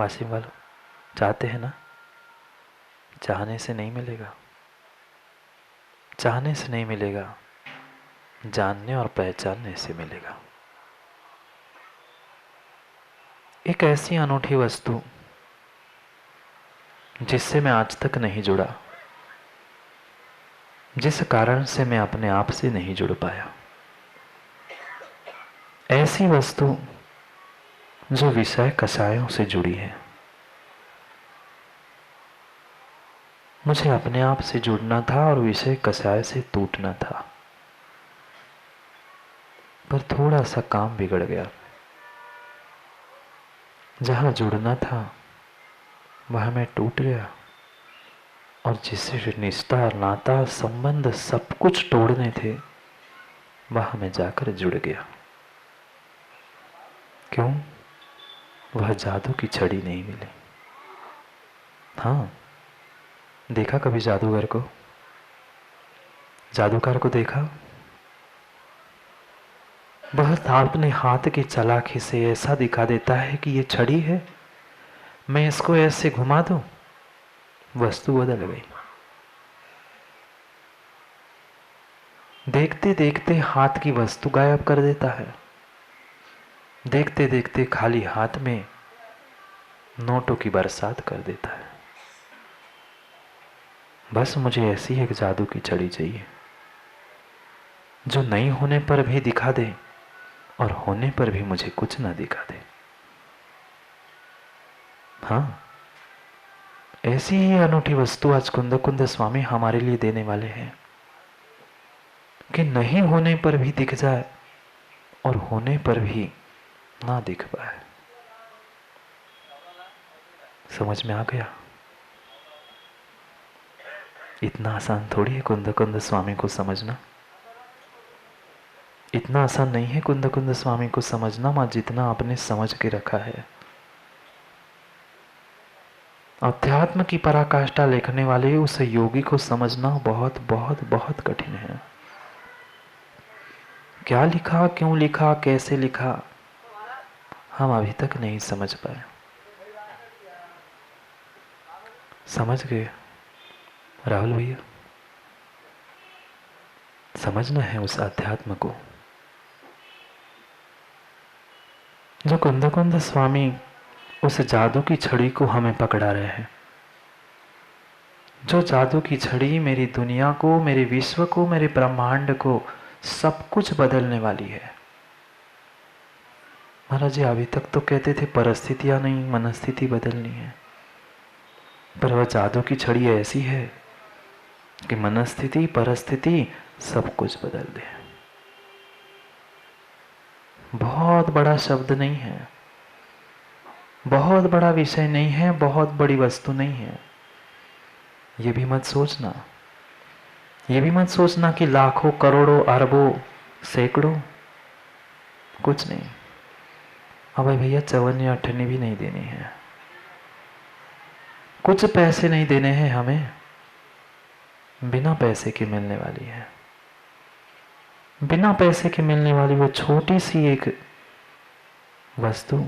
वासिम वालों, चाहते हैं ना? चाहने से नहीं मिलेगा, चाहने से नहीं मिलेगा, जानने और पहचानने से मिलेगा। एक ऐसी अनूठी वस्तु जिससे मैं आज तक नहीं जुड़ा, जिस कारण से मैं अपने आप से नहीं जुड़ पाया। ऐसी वस्तु जो विषय कषायों से जुड़ी है। मुझे अपने आप से जुड़ना था और विषय कषाय से टूटना था, पर थोड़ा सा काम बिगड़ गया। जहां जुड़ना था वहां मैं टूट गया, और जिससे निष्ठा, नाता, संबंध सब कुछ तोड़ने थे वहां मैं जाकर जुड़ गया। क्यों? वह जादू की छड़ी नहीं मिली। हाँ, देखा कभी जादूगर को? जादूगर को देखा? वह अपने हाथ की चालाकी से ऐसा दिखा देता है कि ये छड़ी है, मैं इसको ऐसे घुमा दूं, वस्तु बदल गई। देखते देखते हाथ की वस्तु गायब कर देता है। देखते देखते खाली हाथ में नोटों की बरसात कर देता है। बस मुझे ऐसी एक जादू की छड़ी चाहिए जो नहीं होने पर भी दिखा दे और होने पर भी मुझे कुछ ना दिखा दे। हाँ, ऐसी ही अनूठी वस्तु आज कुंद कुंद स्वामी हमारे लिए देने वाले हैं कि नहीं होने पर भी दिख जाए और होने पर भी ना दिख पाए। समझ में आ गया? इतना आसान थोड़ी है कुंद कुंद स्वामी को समझना। इतना आसान नहीं है कुंद कुंद स्वामी को समझना, मां जितना आपने समझ के रखा है। अध्यात्म की पराकाष्ठा लिखने वाले उस योगी को समझना बहुत बहुत बहुत कठिन है। क्या लिखा, क्यों लिखा, कैसे लिखा, हम अभी तक नहीं समझ पाए। समझ गए राहुल भैया? समझना है उस अध्यात्म को जो कुंद कुंद स्वामी उस जादू की छड़ी को हमें पकड़ा रहे हैं। जो जादू की छड़ी मेरी दुनिया को, मेरे विश्व को, मेरे ब्रह्मांड को सब कुछ बदलने वाली है। महाराज जी अभी तक तो कहते थे परिस्थितियां नहीं, मनस्थिति बदलनी है, पर वह जादू की छड़ी ऐसी है कि मनस्थिति, परिस्थिति सब कुछ बदल दे। बहुत बड़ा शब्द नहीं है, बहुत बड़ा विषय नहीं है, बहुत बड़ी वस्तु नहीं है। ये भी मत सोचना, ये भी मत सोचना कि लाखों, करोड़ों, अरबों, सैकड़ों, कुछ नहीं। अब भैया चवन्नी अठन्नी भी नहीं देनी है, कुछ पैसे नहीं देने हैं हमें, बिना पैसे के मिलने वाली है। बिना पैसे के मिलने वाली वो छोटी सी एक वस्तु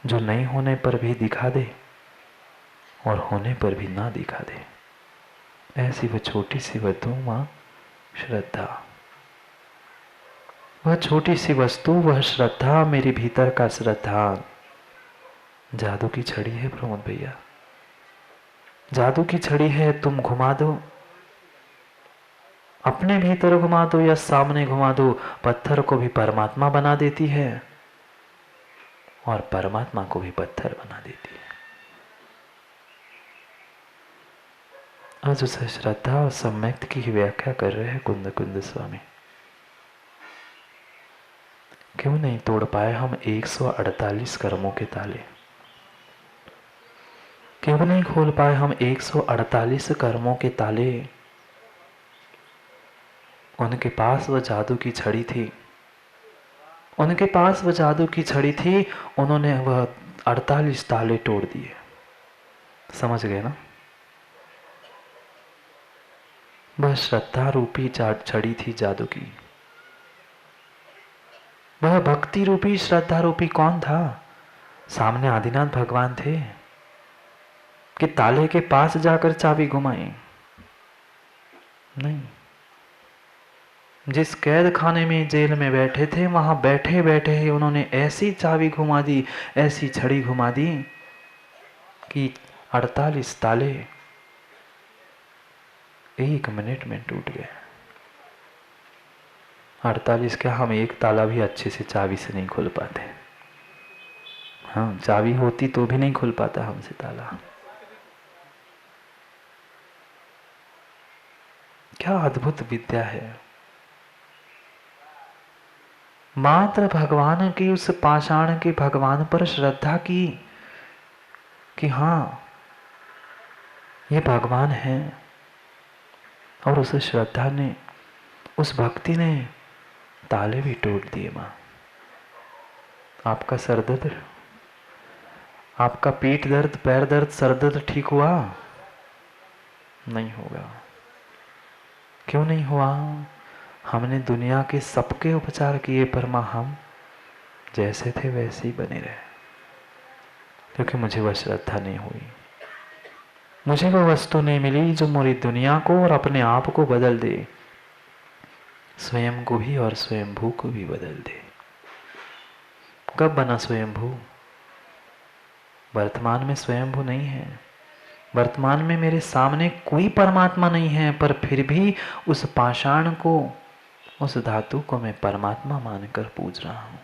जो नहीं होने पर भी दिखा दे और होने पर भी ना दिखा दे, ऐसी वो छोटी सी वस्तु मां श्रद्धा। वह छोटी सी वस्तु, वह श्रद्धा, मेरे भीतर का श्रद्धा जादू की छड़ी है प्रमोद भैया। जादू की छड़ी है, तुम घुमा दो, अपने भीतर घुमा दो या सामने घुमा दो, पत्थर को भी परमात्मा बना देती है और परमात्मा को भी पत्थर बना देती है। आज उस श्रद्धा और सम्यक्त की व्याख्या कर रहे हैं कुंद कुंद स्वामी। क्यों नहीं तोड़ पाए हम 148 कर्मों के ताले? क्यों नहीं खोल पाए हम 148 कर्मों के ताले? उनके पास वह जादू की छड़ी थी, उनके पास वह जादू की छड़ी थी, उन्होंने वह 48 ताले तोड़ दिए। समझ गए ना? वह श्रद्धा रूपी छड़ी थी जादू की। वह भक्ति रूपी, श्रद्धा रूपी कौन था? सामने आदिनाथ भगवान थे कि ताले के पास जाकर चाबी घुमाई? नहीं। जिस कैद खाने में, जेल में बैठे थे, वहां बैठे बैठे ही उन्होंने ऐसी चाबी घुमा दी, ऐसी छड़ी घुमा दी कि 48 ताले 1 मिनट में टूट गए। 48 क्या, हम एक ताला भी अच्छे से चाबी से नहीं खोल पाते। हाँ, चाबी होती तो भी नहीं खुल पाता हमसे ताला। क्या अद्भुत विद्या है। मात्र भगवान की उस पाषाण के भगवान पर श्रद्धा की कि हाँ ये भगवान है, और उस श्रद्धा ने, उस भक्ति ने ताले भी तोड़ दिए। माँ, आपका सर दर्द, आपका पीठ दर्द, पैर दर्द, सर दर्द ठीक हुआ? नहीं होगा। क्यों नहीं हुआ? हमने दुनिया के सबके उपचार किए, पर माँ हम जैसे थे वैसे ही बने रहे, क्योंकि मुझे वह श्रद्धा नहीं हुई, मुझे वह वस्तु नहीं मिली जो मेरी दुनिया को और अपने आप को बदल दे, स्वयं को भी और स्वयंभू को भी बदल दे। कब बना स्वयंभू? वर्तमान में स्वयंभू नहीं है। वर्तमान में मेरे सामने कोई परमात्मा नहीं है, पर फिर भी उस पाषाण को, उस धातु को मैं परमात्मा मानकर पूज रहा हूं।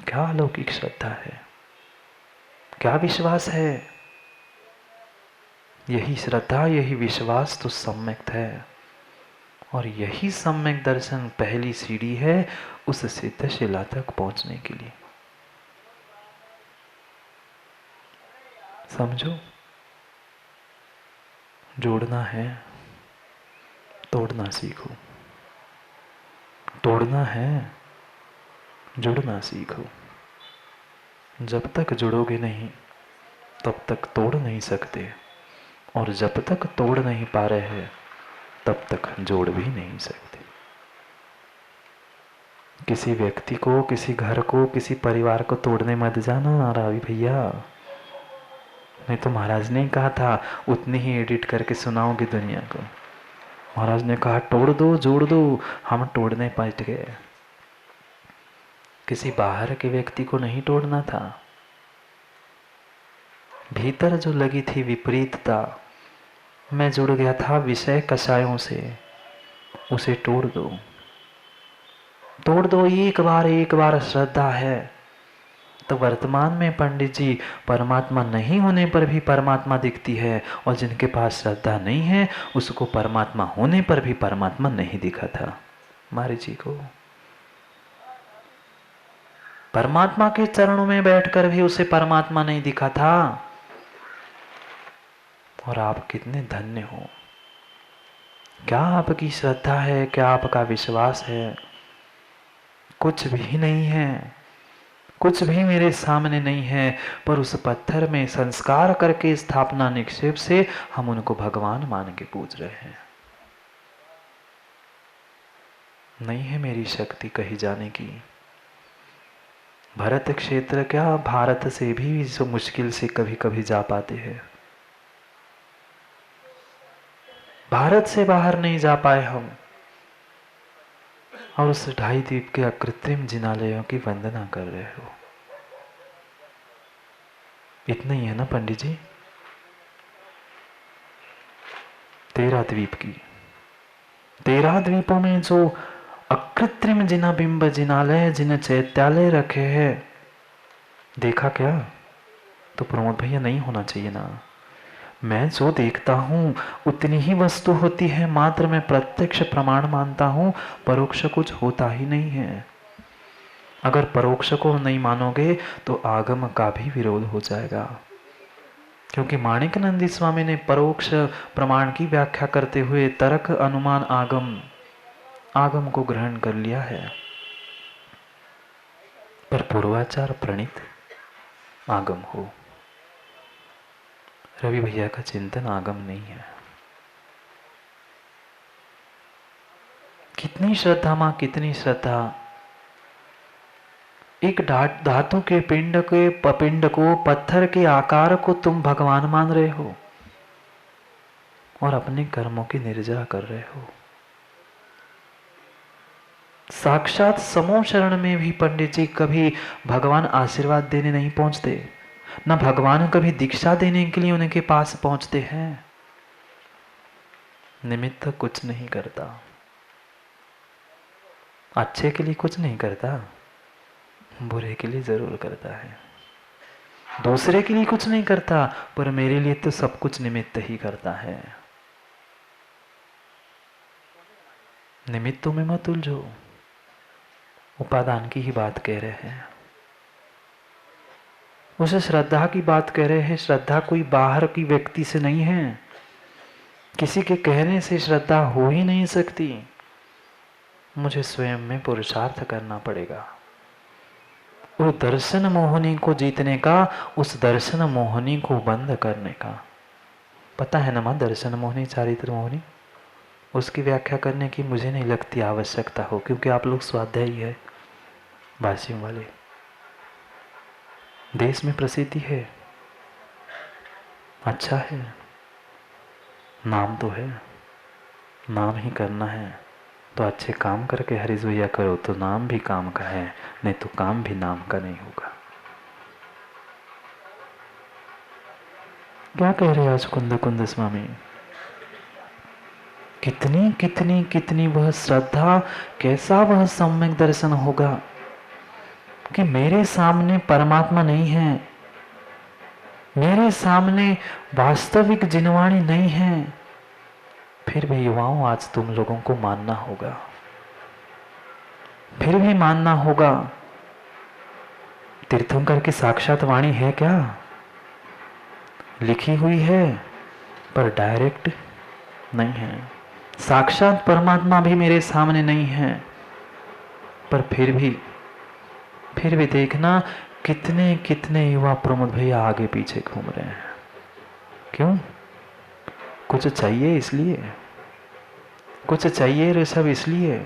क्या अलौकिक श्रद्धा है, क्या विश्वास है। यही श्रद्धा, यही विश्वास तो सम्यक है, और यही सम्यक दर्शन पहली सीढ़ी है उस सिद्ध शिला तक पहुंचने के लिए। समझो, जोड़ना है, तोड़ना सीखो। तोड़ना है, जुड़ना सीखो। जब तक जुड़ोगे नहीं तब तक तोड़ नहीं सकते, और जब तक तोड़ नहीं पा रहे हैं तब तक जोड़ भी नहीं सकते। किसी व्यक्ति को, किसी घर को, किसी परिवार को तोड़ने मत जाना रावी भैया। नहीं तो महाराज ने कहा था उतनी ही एडिट करके सुनाओगे दुनिया को। महाराज ने कहा तोड़ दो, जोड़ दो, हम तोड़ने पहुंच गए। किसी बाहर के व्यक्ति को नहीं तोड़ना था, भीतर जो लगी थी विपरीतता, मैं जुड़ गया था विषय कषायों से, उसे तोड़ दो। तोड़ दो एक बार श्रद्धा है तो वर्तमान में पंडित जी परमात्मा नहीं होने पर भी परमात्मा दिखती है, और जिनके पास श्रद्धा नहीं है उसको परमात्मा होने पर भी परमात्मा नहीं दिखा था। मारी जी को परमात्मा के चरणों में बैठकर भी उसे परमात्मा नहीं दिखा था। और आप कितने धन्य हो। क्या आपकी श्रद्धा है, क्या आपका विश्वास है? कुछ भी नहीं है, कुछ भी मेरे सामने नहीं है, पर उस पत्थर में संस्कार करके स्थापना निक्षेप से हम उनको भगवान मान के पूज रहे हैं। नहीं है मेरी शक्ति कहीं जाने की। भरत क्षेत्र क्या, भारत से भी जो मुश्किल से कभी कभी जा पाते हैं। भारत से बाहर नहीं जा पाए हम, और उस ढाई द्वीप के अकृत्रिम जिनालयों की वंदना कर रहे हो। इतना ही है ना पंडित जी? 13 द्वीप की, 13 द्वीपों में जो अकृत्रिम जिना बिंब जिनालय, जिन चैत्यालय रखे हैं, देखा क्या? तो प्रमोद भैया नहीं होना चाहिए ना। मैं जो देखता हूं उतनी ही वस्तु होती है, मात्र मैं प्रत्यक्ष प्रमाण मानता हूं, परोक्ष कुछ होता ही नहीं है। अगर परोक्ष को नहीं मानोगे तो आगम का भी विरोध हो जाएगा, क्योंकि माणिकनंदी स्वामी ने परोक्ष प्रमाण की व्याख्या करते हुए तर्क, अनुमान, आगम को ग्रहण कर लिया है, पर पूर्वाचार प्रणीत आगम हो। रवि भैया का चिंतन आगम नहीं है। कितनी श्रद्धा माँ, कितनी श्रद्धा। एक धातु के पिंड को पत्थर के आकार को तुम भगवान मान रहे हो और अपने कर्मों की निर्जरा कर रहे हो। साक्षात समूह शरण में भी पंडित जी कभी भगवान आशीर्वाद देने नहीं पहुंचते, ना भगवान कभी दीक्षा देने के लिए उनके पास पहुंचते हैं। निमित्त कुछ नहीं करता, अच्छे के लिए कुछ नहीं करता, बुरे के लिए जरूर करता है। दूसरे के लिए कुछ नहीं करता, पर मेरे लिए तो सब कुछ निमित्त ही करता है। निमित्तों में मत उलझो, उपादान की ही बात कह रहे हैं। उसे श्रद्धा की बात कह रहे हैं। श्रद्धा कोई बाहर की व्यक्ति से नहीं है, किसी के कहने से श्रद्धा हो ही नहीं सकती। मुझे स्वयं में पुरुषार्थ करना पड़ेगा। उस दर्शन मोहिनी को जीतने का, उस दर्शन मोहिनी को बंद करने का। पता है ना मां, दर्शन मोहिनी चारित्र मोहिनी, उसकी व्याख्या करने की मुझे नहीं लगती आवश्यकता हो, क्योंकि आप लोग स्वाध्यायी है, भाष्यों वाले, देश में प्रसिद्धि है, अच्छा है, नाम तो है, नाम ही करना है तो अच्छे काम करके हरीश भैया करो तो नाम भी काम का है, नहीं तो काम भी नाम का नहीं होगा। क्या कह रहे आज कुंद कुंद स्वामी? कितनी कितनी कितनी वह श्रद्धा, कैसा वह सम्यक दर्शन होगा कि मेरे सामने परमात्मा नहीं है, मेरे सामने वास्तविक जिनवाणी नहीं है, फिर भी युवाओं आज तुम लोगों को मानना होगा, फिर भी मानना होगा। तीर्थंकर की साक्षात वाणी है क्या? लिखी हुई है पर डायरेक्ट नहीं है। साक्षात परमात्मा भी मेरे सामने नहीं है, पर फिर भी देखना कितने कितने युवा प्रमोद भैया आगे पीछे घूम रहे हैं। क्यों? कुछ चाहिए इसलिए, कुछ चाहिए ऋषभ इसलिए।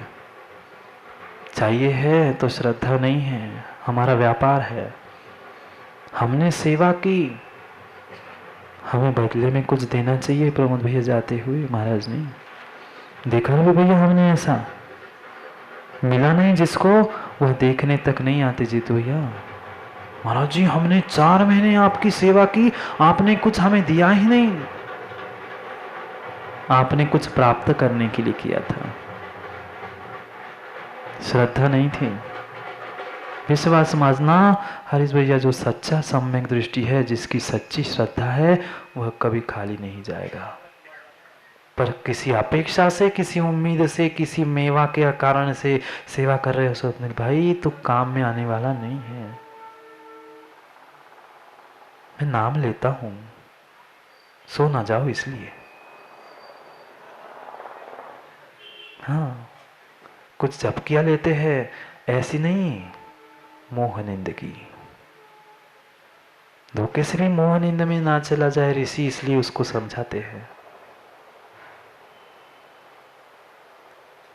चाहिए है तो श्रद्धा नहीं है, हमारा व्यापार है। हमने सेवा की, हमें बदले में कुछ देना चाहिए। प्रमोद भैया जाते हुए महाराज ने देखा ना भैया, हमने ऐसा मिला नहीं जिसको वह देखने तक नहीं आते। जीतू भैया, महाराज जी हमने 4 महीने आपकी सेवा की, आपने कुछ हमें दिया ही नहीं। आपने कुछ प्राप्त करने के लिए किया था, श्रद्धा नहीं थी। विश्वास समझना हरीश भैया, जो सच्चा सम्यक दृष्टि है, जिसकी सच्ची श्रद्धा है, वह कभी खाली नहीं जाएगा। पर किसी अपेक्षा से, किसी उम्मीद से, किसी मेवा के कारण से सेवा कर रहे हो स्वप्निल भाई, तो काम में आने वाला नहीं है। मैं नाम लेता हूं, सो ना जाओ इसलिए। हाँ, कुछ झपकियां लेते हैं, ऐसी नहीं मोह निंद की। धोखे से भी मोह निंद में ना चला जाए ऋषि, इसलिए उसको समझाते हैं।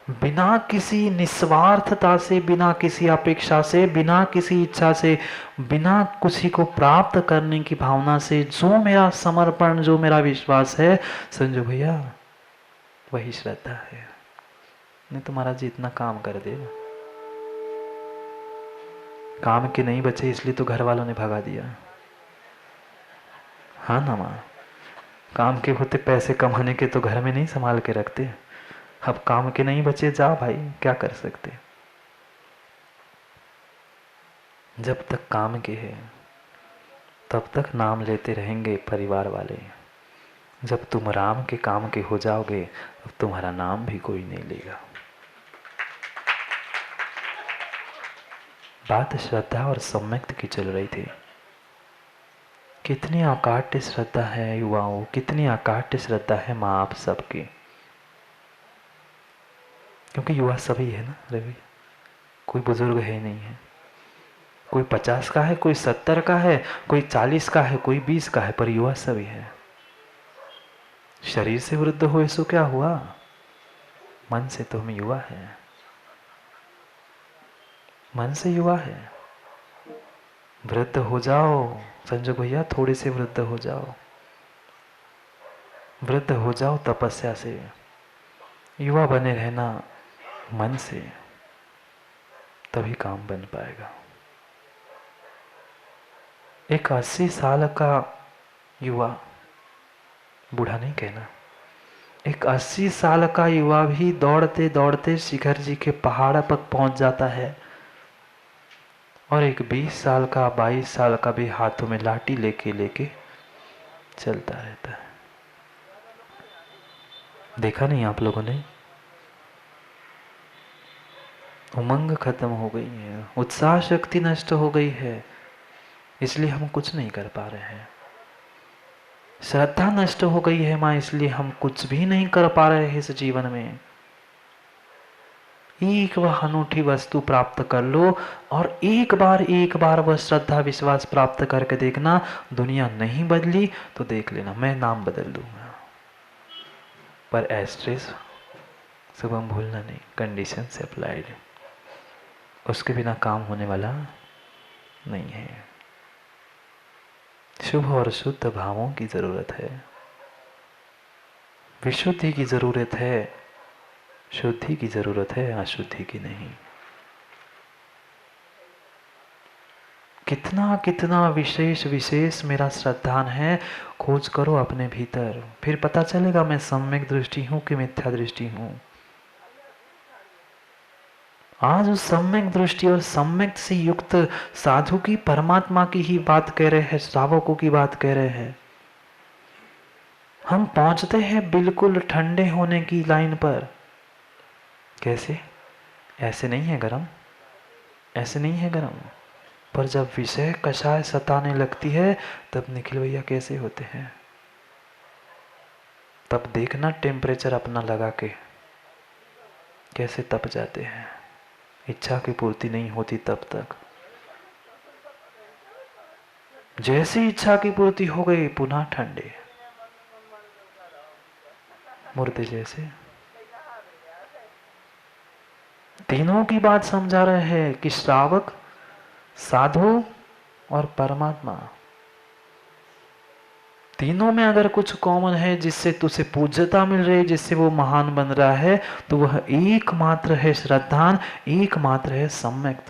बिना किसी निस्वार्थता से, बिना किसी अपेक्षा से, बिना किसी इच्छा से, बिना किसी को प्राप्त करने की भावना से, जो मेरा समर्पण, जो मेरा विश्वास है संजू भैया, वही श्रद्धा है। नहीं तो महाराज जी इतना काम कर दे, काम के नहीं बचे इसलिए तो घर वालों ने भगा दिया। हाँ ना माँ, काम के होते पैसे कमाने के तो घर में नहीं संभाल के रखते। अब काम के नहीं बचे, जा भाई, क्या कर सकते। जब तक काम के है तब तक नाम लेते रहेंगे परिवार वाले। जब तुम राम के काम के हो जाओगे, अब तुम्हारा नाम भी कोई नहीं लेगा। बात श्रद्धा और सम्यक्त की चल रही थी। कितनी अकाट्य श्रद्धा है युवाओं, कितनी अकाट्य श्रद्धा है माँ आप सबकी। क्योंकि युवा सभी है ना रवि, कोई बुजुर्ग है नहीं है। कोई 50 का है, कोई 70 का है, कोई 40 का है, कोई 20 का है, पर युवा सभी है। शरीर से वृद्ध हुए सो क्या हुआ, मन से तो हम युवा हैं, मन से युवा है। वृद्ध हो जाओ संजय भैया, थोड़े से वृद्ध हो जाओ, वृद्ध हो जाओ तपस्या से, युवा बने रहना मन से, तभी काम बन पाएगा। एक 80 साल का युवा, बूढ़ा नहीं कहना, एक 80 साल का युवा भी दौड़ते दौड़ते शिखर जी के पहाड़ पर पहुंच जाता है, और एक 20 साल का 22 साल का भी हाथों में लाठी लेके लेके चलता रहता है। देखा नहीं आप लोगों ने? उमंग खत्म हो गई है, उत्साह शक्ति नष्ट हो गई है, इसलिए हम कुछ नहीं कर पा रहे हैं। श्रद्धा नष्ट हो गई है माँ, इसलिए हम कुछ भी नहीं कर पा रहे हैं इस जीवन में। एक वह अनूठी वस्तु प्राप्त कर लो और एक बार वह श्रद्धा विश्वास प्राप्त करके देखना। दुनिया नहीं बदली तो देख लेना, मैं नाम बदल दूंगा, पर एस्ट्रेस शुभम भूलना नहीं, कंडीशन से अप्लाइड, उसके बिना काम होने वाला नहीं है। शुभ और शुद्ध भावों की जरूरत है, विशुद्धि की जरूरत है, शुद्धि की जरूरत है, अशुद्धि की नहीं। कितना कितना विशेष विशेष मेरा श्रद्धान है, खोज करो अपने भीतर, फिर पता चलेगा मैं सम्यक दृष्टि हूं कि मिथ्या दृष्टि हूं। आज उस सम्यक दृष्टि और सम्यक से युक्त साधु की, परमात्मा की ही बात कह रहे हैं, श्रावकों की बात कह रहे हैं। हम पहुंचते हैं बिल्कुल ठंडे होने की लाइन पर। कैसे? ऐसे नहीं है गरम, ऐसे नहीं है गरम, पर जब विषय कषाय सताने लगती है तब निखिल भैया कैसे होते हैं। तब देखना टेम्परेचर अपना लगा के कैसे तप जाते हैं। इच्छा की पूर्ति नहीं होती तब तक, जैसी इच्छा की पूर्ति हो गई पुनः ठंडे, मुर्दे जैसे। तीनों की बात समझा रहे हैं कि श्रावक, साधु और परमात्मा, तीनों में अगर कुछ कॉमन है जिससे तुझे पूज्यता मिल रही है, जिससे वो महान बन रहा है, तो वह एकमात्र है श्रद्धान, एकमात्र है सम्यक।